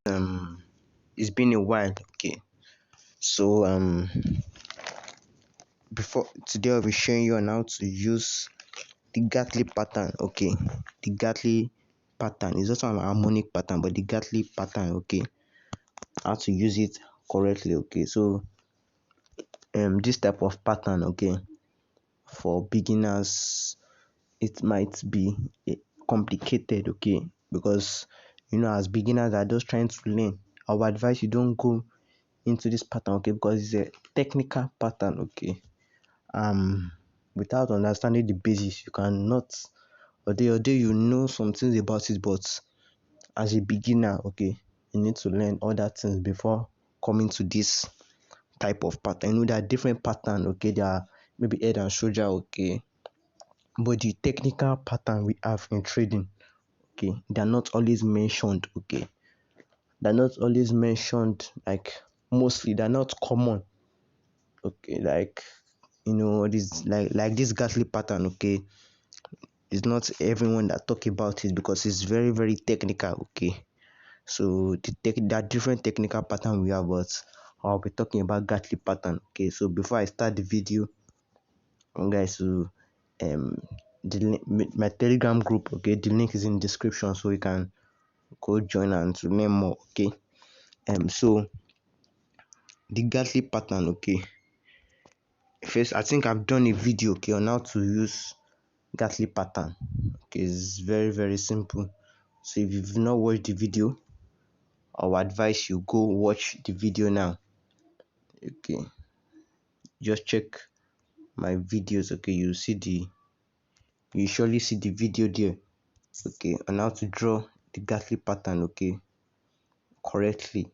It's been a while. Okay, so before today I'll be showing you on how to use the Gartley pattern. Okay, the Gartley pattern is also an harmonic pattern, but the Gartley pattern. Okay, how to use it correctly. Okay, so this type of pattern. Okay, for beginners it might be complicated. Okay, because as beginners are just trying to learn. I would advise you don't go into this pattern. Okay, because it's a technical pattern. Okay, without understanding the basics you cannot, although you know some things about it, but as a beginner, okay, you need to learn other things before coming to this type of pattern. There are different patterns. Okay, there are maybe head and shoulder. Okay, but the technical pattern we have in trading, okay, they are not always mentioned. Okay, they're not always mentioned, like mostly they're not common. Okay, like this, like this Gartley pattern. Okay, it's not everyone that talk about it because it's very very technical. Okay, so there are different technical pattern we have, but I'll be talking about Gartley pattern. Okay, so before I start the video, guys, so my Telegram group. Okay, the link is in the description, so you can go join and to learn more. Okay, so the Gartley pattern. Okay, first I think I've done a video, okay, on how to use Gartley pattern. Okay, it's very very simple. So if you've not watched the video, I would advise you go watch the video now. Okay, just check my videos. Okay, you surely see the video there. Okay, on how to draw the Gartley pattern. Okay, correctly.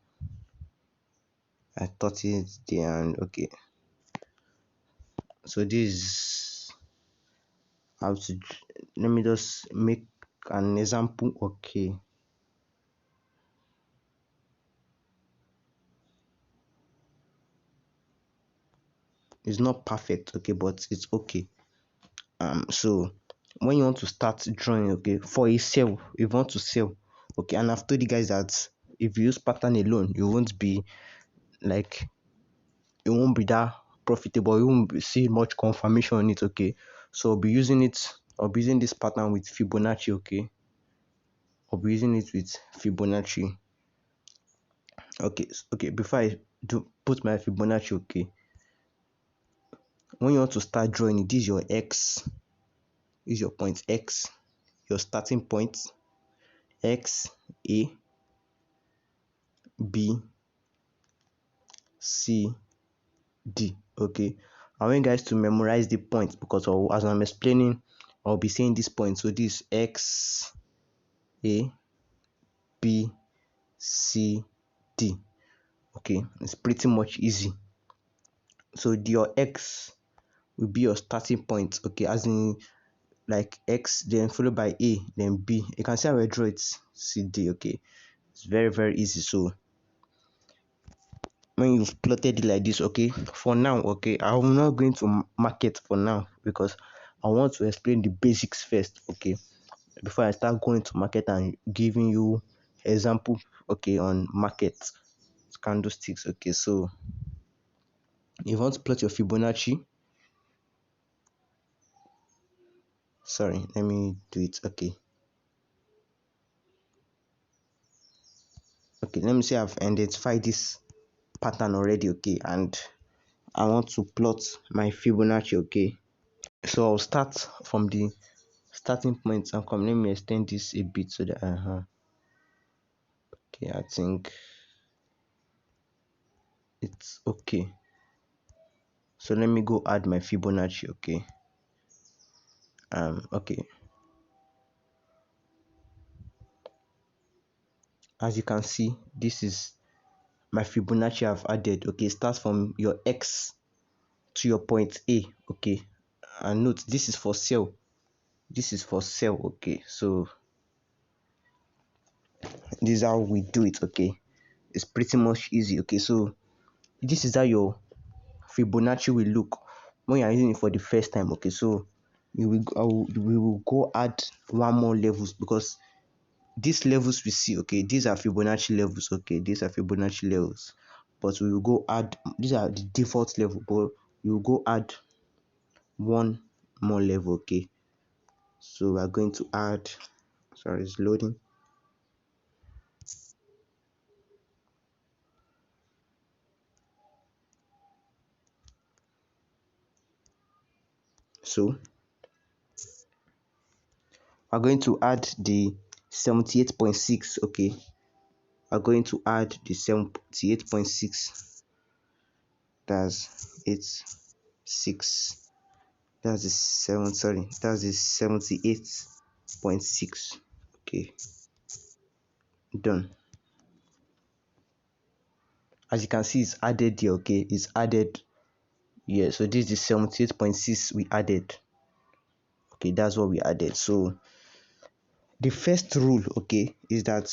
I taught it there, and okay, so this is how to. Let me just make an example. Okay, it's not perfect. Okay, but it's okay. So when you want to start drawing, okay, for a sell, if you want to sell, okay, and I've told you guys that if you use pattern alone, you won't be like, it won't be that profitable. You won't see much confirmation on it. Okay, so I'll be using this pattern with Fibonacci. Okay, I'll be using it with Fibonacci. Okay, before I do put my Fibonacci, okay, when you want to start drawing it, this is your X, is your point X, your starting point X, A, B, C, D. Okay, I want you guys to memorize the points because as I'm explaining, I'll be saying this point. So this X, A, B, C, D. Okay, it's pretty much easy. So your X will be your starting point. Okay, as in like X, then followed by A, then B. You can see how I draw it. C, D. Okay, it's very very easy. So when you've plotted it like this, okay, for now, okay, I'm not going to market for now because I want to explain the basics first. Okay, before I start going to market and giving you example, okay, on market candlesticks. Okay, so if you want to plot your Fibonacci, sorry, let me do it. Okay, let me say I've identified this pattern already. Okay, and I want to plot my Fibonacci. Okay, so I'll start from the starting point and come. Let me extend this a bit so that okay, I think it's okay. So let me go add my Fibonacci. Okay, okay, as you can see, this is my Fibonacci I've added. Okay, start from your X to your point A. Okay, and note this is for sell, this is for sell. Okay, so this is how we do it. Okay, it's pretty much easy. Okay, so this is how your Fibonacci will look when you are using it for the first time. Okay, so we will go add one more levels because these levels we see, okay, these are Fibonacci levels, okay, these are Fibonacci levels, but we will go add, these are the default level, but we will go add one more level, okay. So we are going to add, sorry, it's loading. So we're going to add the 78.6, okay. We're going to add the 78.6. That's 86. That's the 7, sorry, that's the 78.6. Okay, done. As you can see, it's added here, okay, it's added here. So this is 78.6 we added. Okay, that's what we added. So the first rule, okay, is that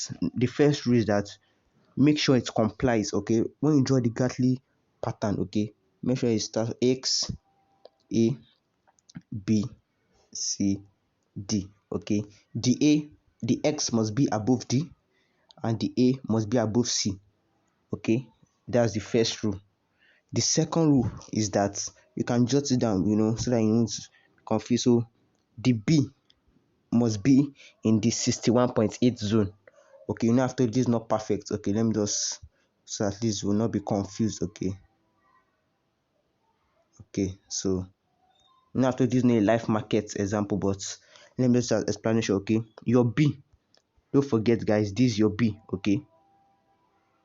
make sure it complies, okay. When you draw the Gartley pattern, okay, make sure it starts X, A, B, C, D, okay. The X must be above D and the A must be above C, okay. That's the first rule. The second rule is that you can jot it down, so that you don't confuse. So the B must be in the 61.8 zone, okay. After this is not perfect, okay, let me just, so at least will not be confused, okay. So after this is not a live market example, but let me just start explanation, okay. Your B, don't forget guys, this is your B, okay.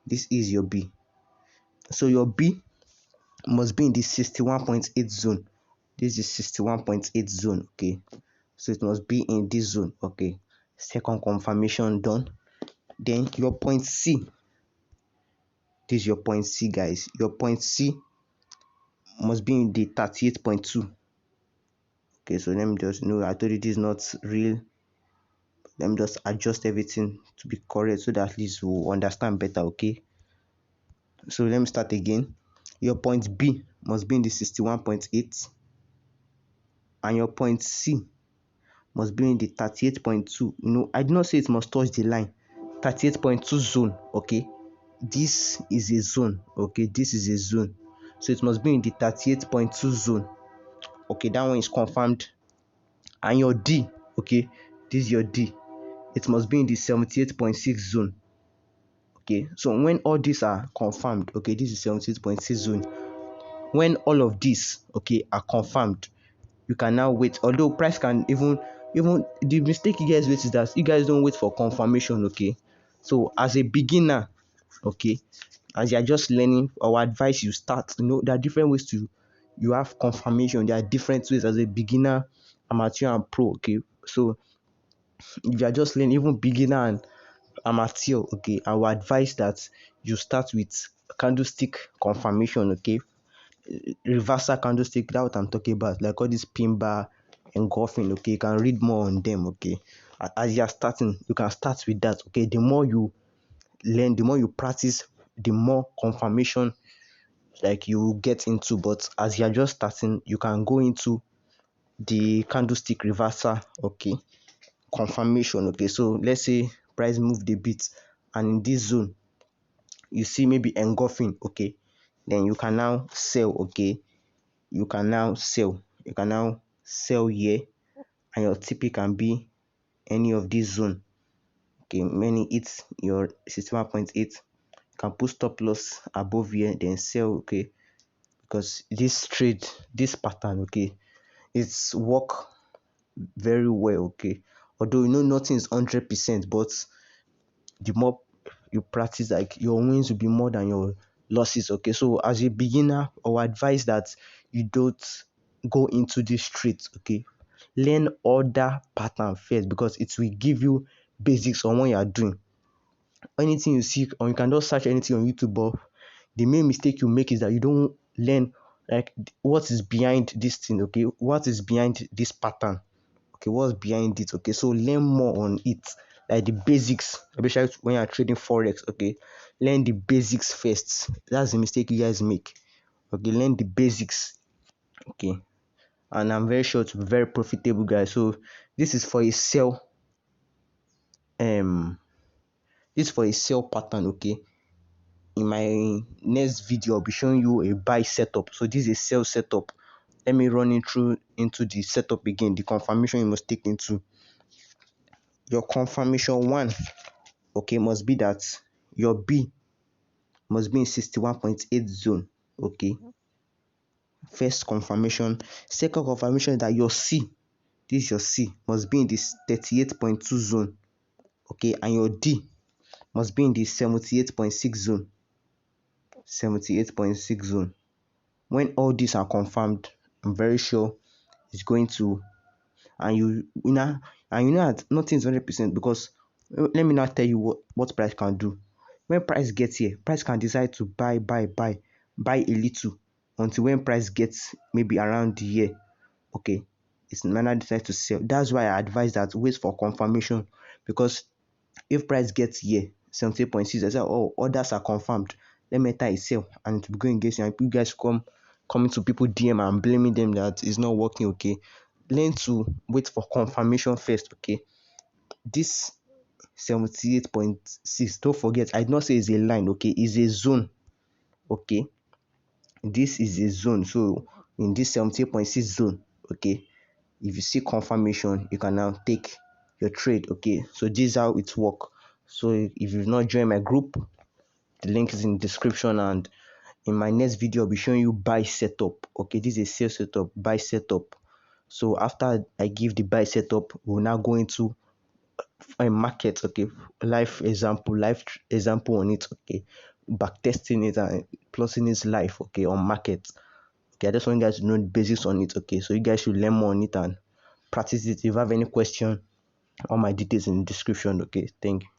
This is your B. So your B must be in the 61.8 zone. This is 61.8 zone, okay. So it must be in this zone, okay. Second confirmation done. Then your point C, this is your point C, guys. Your point C must be in the 38.2. Okay, so let me just I told you this is not real. Let me just adjust everything to be correct so that at least we'll understand better, okay. So let me start again. Your point B must be in the 61.8, and your point C must be in the 38.2. I did not say it must touch the line. 38.2 zone, okay. This is a zone, okay. This is a zone, so it must be in the 38.2 zone, okay. That one is confirmed. And your D, okay, this is your D, it must be in the 78.6 zone, okay. So when all these are confirmed, okay, this is 78.6 zone. When all of these, okay, are confirmed, you can now wait. Although price can even the mistake you guys wait is that you guys don't wait for confirmation, okay. So as a beginner, okay, as you're just learning, our advice, you start, there are different ways to you have confirmation. There are different ways as a beginner, amateur, and pro, okay. So if you are just learning, even beginner and amateur, okay, I will advise that you start with candlestick confirmation, okay. Reversal candlestick, that's what I'm talking about, like all this pin bar, engulfing, okay. You can read more on them, okay. As you are starting, you can start with that, okay. The more you learn, the more you practice, the more confirmation like you get into. But as you are just starting, you can go into the candlestick reversal, okay, confirmation, okay. So let's say price moved a bit and in this zone you see maybe engulfing, okay, then you can now sell, okay. You can now sell here, and your TP can be any of this zone, okay. Many it's your 61.8, you can put stop loss above here, then sell, okay, because this trade, this pattern, okay, it's work very well, okay. Although nothing is 100%, but the more you practice, like your wins will be more than your losses, okay. So as a beginner, I would advise that you don't go into this street, okay. Learn other pattern first, because it will give you basics on what you are doing. Anything you see, or you can just search anything on YouTube, but the main mistake you make is that you don't learn like what is behind this thing, okay. What is behind this pattern, okay, what's behind it, okay. So learn more on it, like the basics, especially when you're trading forex, okay. Learn the basics first. That's the mistake you guys make, okay. Learn the basics, okay, and I'm very sure to be very profitable, guys. So this is for a sell this for a sell pattern. Okay, in my next video I'll be showing you a buy setup. So this is a sell setup. Let me run it through into the setup again. The confirmation you must take into your confirmation one, okay, must be that your B must be in 61.8 zone. Okay, first confirmation. Second confirmation is that your C, this is your C, must be in this 38.2 zone. Okay, and your D must be in the 78.6 zone. 78.6 zone. When all these are confirmed, I'm very sure it's going to, and you know that nothing is 100%, because let me now tell you what price can do. When price gets here, price can decide to buy a little until when price gets maybe around the year. Okay, it's now decide to sell. That's why I advise that wait for confirmation, because if price gets here 78.6, I say, oh, orders are confirmed, let me enter a sell, and it will be going against you, and you guys coming to people DM and blaming them that it's not working. Okay, learn to wait for confirmation first. Okay, this 78.6, don't forget, I did not say it's a line. Okay, it's a zone. Okay, this is a zone. So in this 78.6 zone, okay, if you see confirmation, you can now take your trade. Okay, so this is how it works. So if you've not joined my group, the link is in the description, and in my next video I'll be showing you buy setup. Okay, this is a sales setup, buy setup. So after I give the buy setup, we'll now go into a market. Okay, live example on it. Okay, back testing it and plotting it live. Okay, on market. Okay, I just want you guys to know the basics on it. Okay, so you guys should learn more on it and practice it. If you have any question, all my details in the description. Okay, thank you.